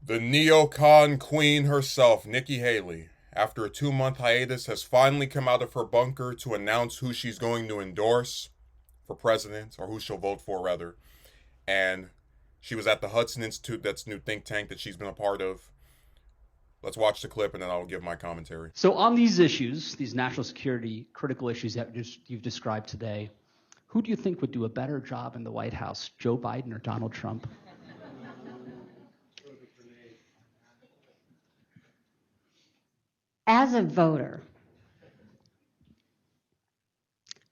The neocon queen herself, Nikki Haley, after a 2 month hiatus, has finally come out of her bunker to announce who she's going to endorse for president, or who she'll vote for, rather. And she was at the Hudson Institute, that's new think tank that she's been a part of. Let's watch the clip and then I'll give my commentary. So on these issues, these national security critical issues that you've described today, who do you think would do a better job in the White House, Joe Biden or Donald Trump? As a voter,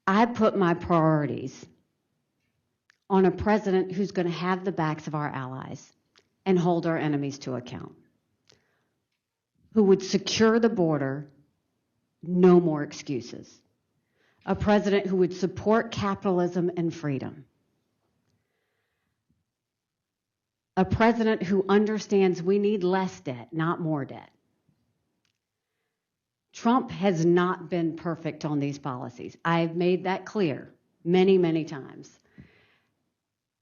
I put my priorities on a president who's going to have the backs of our allies and hold our enemies to account, who would secure the border, no more excuses, a president who would support capitalism and freedom, a president who understands we need less debt, not more debt. Trump has not been perfect on these policies. I've made that clear many, many times.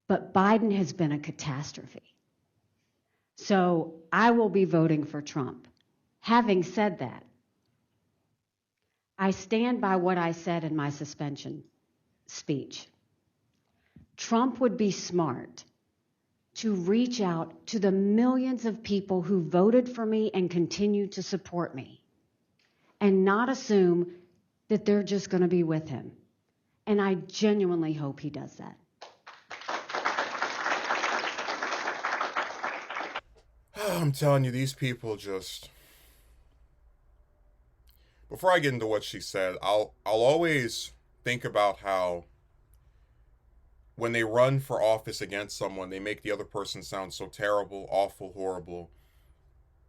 But Biden has been a catastrophe. So I will be voting for Trump. Having said that, I stand by what I said in my suspension speech. Trump would be smart to reach out to the millions of people who voted for me and continue to support me, and not assume that they're just going to be with him. And I genuinely hope he does that. I'm telling you, these people just. Before I get into what she said, I'll always think about how when they run for office against someone, they make the other person sound so terrible, awful, horrible,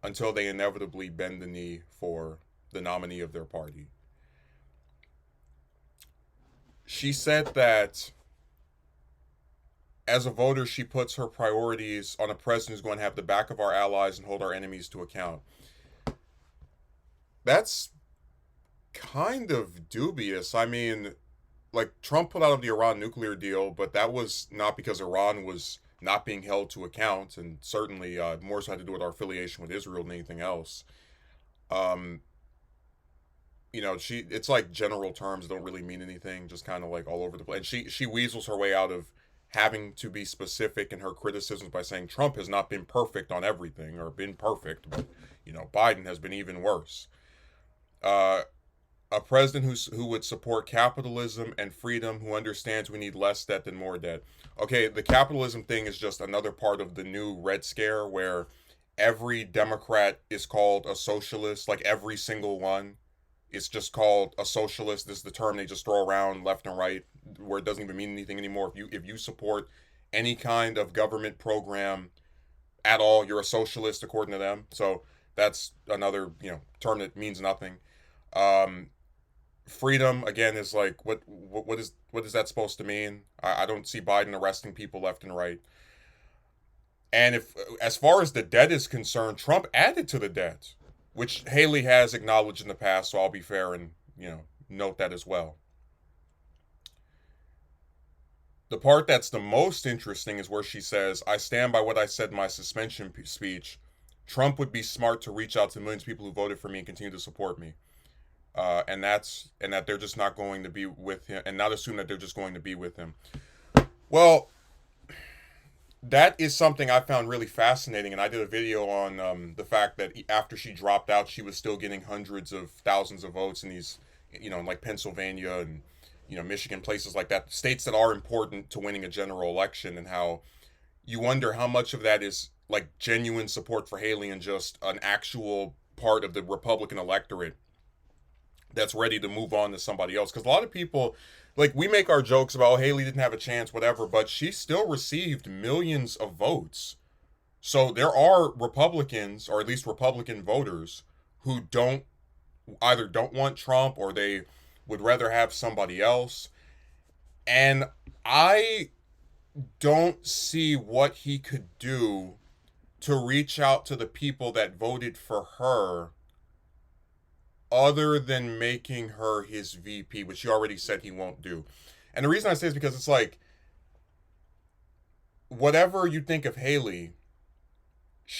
until they inevitably bend the knee for the nominee of their party. She said that as a voter, she puts her priorities on a president who's going to have the back of our allies and hold our enemies to account. That's kind of dubious. I mean, like, Trump put out of the Iran nuclear deal, but that was not because Iran was not being held to account, and certainly more so had to do with our affiliation with Israel than anything else. Um, it's like general terms don't really mean anything, just kind of like all over the place. And she weasels her way out of having to be specific in her criticisms by saying Trump has not been perfect on everything, or been perfect, but Biden has been even worse. Uh, a president who would support capitalism and freedom, who understands we need less debt than more debt. Okay, the capitalism thing is just another part of the new Red Scare, where every Democrat is called a socialist, like every single one. It's just called a socialist. This is the term they just throw around left and right, where it doesn't even mean anything anymore. If you support any kind of government program at all, you're a socialist according to them. So that's another term that means nothing. Um, Freedom again is like what is that supposed to mean? I don't see Biden arresting people left and right. And if, as far as the debt is concerned, Trump added to the debt, which Haley has acknowledged in the past. So I'll be fair and note that as well. The part that's the most interesting is where she says, "I stand by what I said in my suspension speech. Trump would be smart to reach out to millions of people who voted for me and continue to support me." And that they're just not going to be with him, and not assume that they're just going to be with him. Well, that is something I found really fascinating, and I did a video on the fact that after she dropped out, she was still getting hundreds of thousands of votes in these, like Pennsylvania and Michigan, places like that, states that are important to winning a general election, and how you wonder how much of that is like genuine support for Haley and just an actual part of the Republican electorate that's ready to move on to somebody else. Because a lot of people, like, we make our jokes about, oh, Haley didn't have a chance, whatever, but she still received millions of votes. So there are Republicans, or at least Republican voters, who don't want Trump, or they would rather have somebody else. And I don't see what he could do to reach out to the people that voted for her, other than making her his VP, which he already said he won't do. And the reason I say is because it's like, whatever you think of Haley,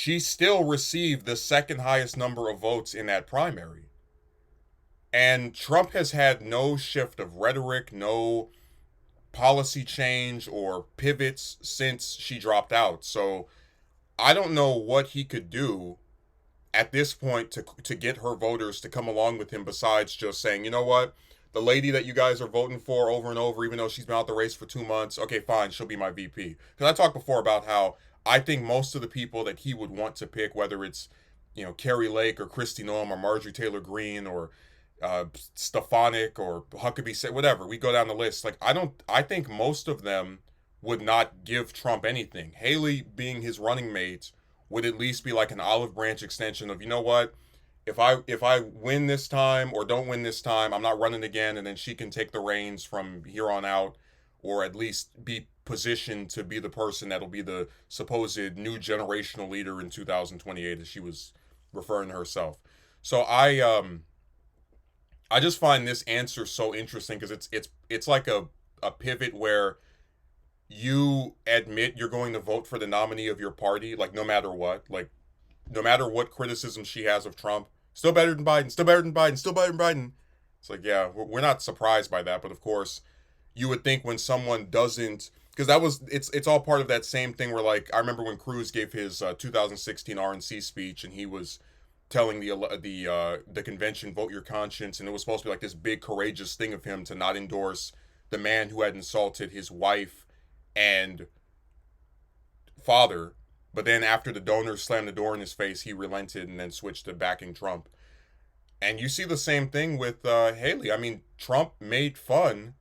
she still received the second highest number of votes in that primary. And Trump has had no shift of rhetoric, no policy change or pivots since she dropped out. So I don't know what he could do at this point to get her voters to come along with him besides just saying, you know what, the lady that you guys are voting for over and over, even though she's been out the race for 2 months, okay, fine, she'll be my VP. Because I talked before about how I think most of the people that he would want to pick, whether it's, Carrie Lake or Kristi Noem or Marjorie Taylor Greene or Stefanik or Huckabee, whatever, we go down the list. Like, I think most of them would not give Trump anything. Haley being his running mate would at least be like an olive branch extension of, you know what, if I win this time or don't win this time, I'm not running again, and then she can take the reins from here on out, or at least be positioned to be the person that'll be the supposed new generational leader in 2028, as she was referring to herself. So I just find this answer so interesting because it's like a pivot where you admit you're going to vote for the nominee of your party, like no matter what, like no matter what criticism she has of Trump, still better than Biden, still better than Biden, still better than Biden. It's like, yeah, we're not surprised by that, but of course, you would think when someone doesn't, because it's all part of that same thing where, like, I remember when Cruz gave his 2016 RNC speech and he was telling the convention, vote your conscience, and it was supposed to be like this big courageous thing of him to not endorse the man who had insulted his wife and father. But then after the donors slammed the door in his face, he relented and then switched to backing Trump. And you see the same thing with Haley. I mean, Trump made fun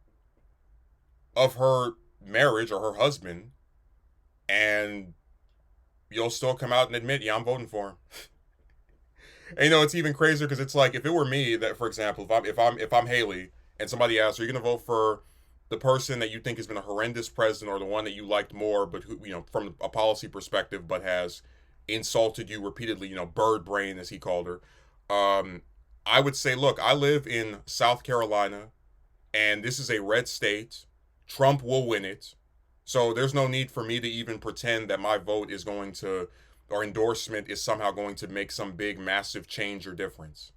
of her marriage or her husband, and you'll still come out and admit, yeah, I'm voting for him. And it's even crazier because it's like, if it were me, that, for example, if I'm Haley and somebody asks, are you going to vote for the person that you think has been a horrendous president or the one that you liked more, but who, from a policy perspective, but has insulted you repeatedly, bird brain, as he called her, I would say, look, I live in South Carolina, and this is a red state. Trump will win it. So there's no need for me to even pretend that my vote is going to, or endorsement is somehow going to make some big, massive change or difference.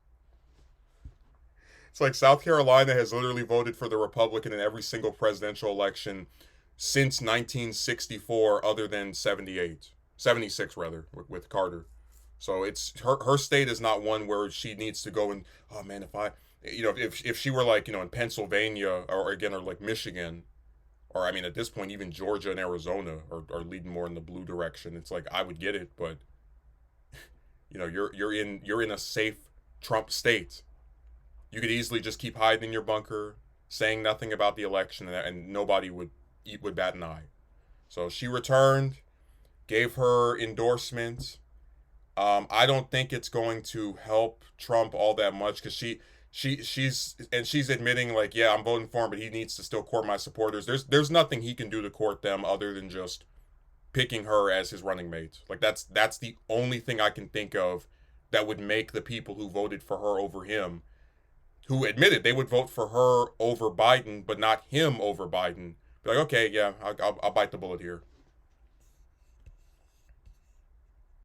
It's like South Carolina has literally voted for the Republican in every single presidential election since 1964, other than 76 rather, with Carter. So it's her state is not one where she needs to go and, oh man, if she were like, in Pennsylvania or like Michigan, or I mean at this point even Georgia and Arizona are leading more in the blue direction. It's like, I would get it, but you're in a safe Trump state. You could easily just keep hiding in your bunker, saying nothing about the election, and nobody would bat an eye. So she returned, gave her endorsement. I don't think it's going to help Trump all that much because she's admitting, like, yeah, I'm voting for him, but he needs to still court my supporters. There's nothing he can do to court them other than just picking her as his running mate. Like, that's the only thing I can think of that would make the people who voted for her over him, who admitted they would vote for her over Biden, but not him over Biden, be like, okay, yeah, I'll bite the bullet here.